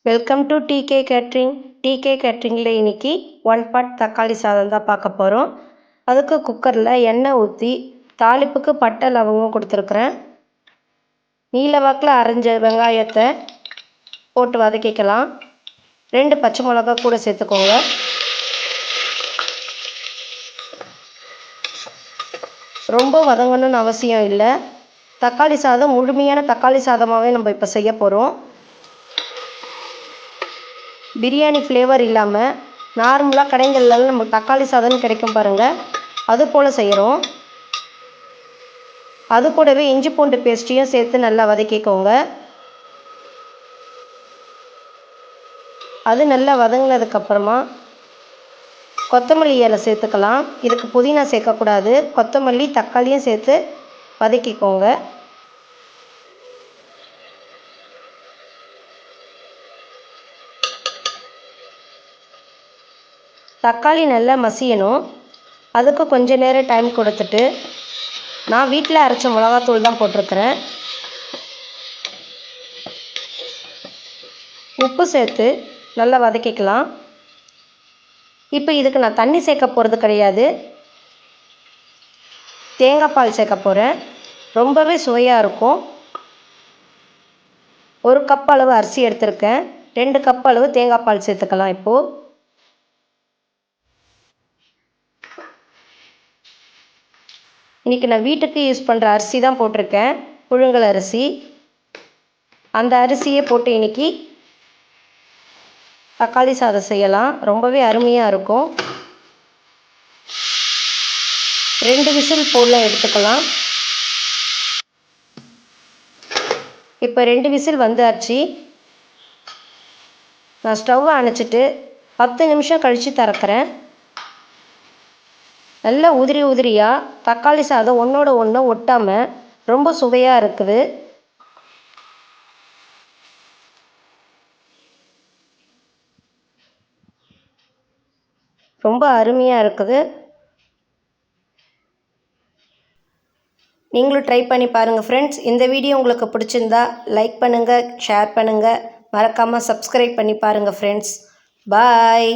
Welcome to DK catering. DK கேட்ரிங்கில் இன்றைக்கி 1 பாட் தக்காளி சாதம் தான் பார்க்க போகிறோம். அதுக்கு குக்கரில் எண்ணெய் ஊற்றி தாளிப்புக்கு பட்டை லவங்கம் கொடுத்துருக்குறேன். நீல வாக்கில் அரைஞ்ச வெங்காயத்தை போட்டு வதக்கிக்கலாம். 2 பச்சை மிளகா கூட சேர்த்துக்கோங்க. ரொம்ப வதங்கணும்னு அவசியம் இல்லை. தக்காளி சாதம் முழுமையான தக்காளி சாதமாகவே நம்ம இப்போ செய்ய போகிறோம். பிரியாணி ஃப்ளேவர் இல்லாமல் நார்மலாக கடைகளில் நம்ம தக்காளி சாதம் கிடைக்கும் பாருங்கள், அது போல் செய்கிறோம். அது கூடவே இஞ்சி பூண்டு பேஸ்ட்டையும் சேர்த்து நல்லா வதக்கிக்கோங்க. அது நல்லா வதங்கினதுக்கப்புறமா கொத்தமல்லி இலை சேர்த்துக்கலாம். இதுக்கு புதினா சேர்க்கக்கூடாது. கொத்தமல்லி தக்காளியும் சேர்த்து வதக்கிக்கோங்க. தக்காளி நல்லா மசியணும். அதுக்கு கொஞ்ச நேரம் டைம் கொடுத்துட்டு நான் வீட்டில் அரைச்ச மிளகாத்தூள் தான் போட்டிருக்கிறேன். உப்பு சேர்த்து நல்லா வதக்கிக்கலாம். இப்போ இதுக்கு நான் தண்ணி சேர்க்க போகிறது கிடையாது, தேங்காய் பால் சேர்க்க போகிறேன். ரொம்பவே சுவையாக இருக்கும். 1 கப் அளவு அரிசி எடுத்திருக்கேன். 2 கப் அளவு தேங்காய் பால் சேர்த்துக்கலாம். இப்போது இன்றைக்கி நான் வீட்டுக்கு யூஸ் பண்ணுற அரிசி தான் போட்டிருக்கேன், புழுங்கல் அரிசி. அந்த அரிசியே போட்டு இன்றைக்கி தக்காளி சாதம் செய்யலாம். ரொம்பவே அருமையாக இருக்கும். 2 விசில் போல் எடுத்துக்கலாம். இப்போ 2 விசில் வந்தாச்சு. நான் ஸ்டவ்வை அணைச்சிட்டு 10 நிமிஷம் கழித்து திறக்கிறேன். நல்லா உதிரி உதிரியாக தக்காளி சாதம் ஒன்றோட ஒன்று ஒட்டாமல் ரொம்ப சுவையாக இருக்குது. ரொம்ப அருமையாக இருக்குது. நீங்களும் ட்ரை பண்ணி பாருங்கள் ஃப்ரெண்ட்ஸ். இந்த வீடியோ உங்களுக்கு பிடிச்சிருந்தா லைக் பண்ணுங்கள், ஷேர் பண்ணுங்கள், மறக்காமல் சப்ஸ்கிரைப் பண்ணி பாருங்கள் ஃப்ரெண்ட்ஸ். பாய்.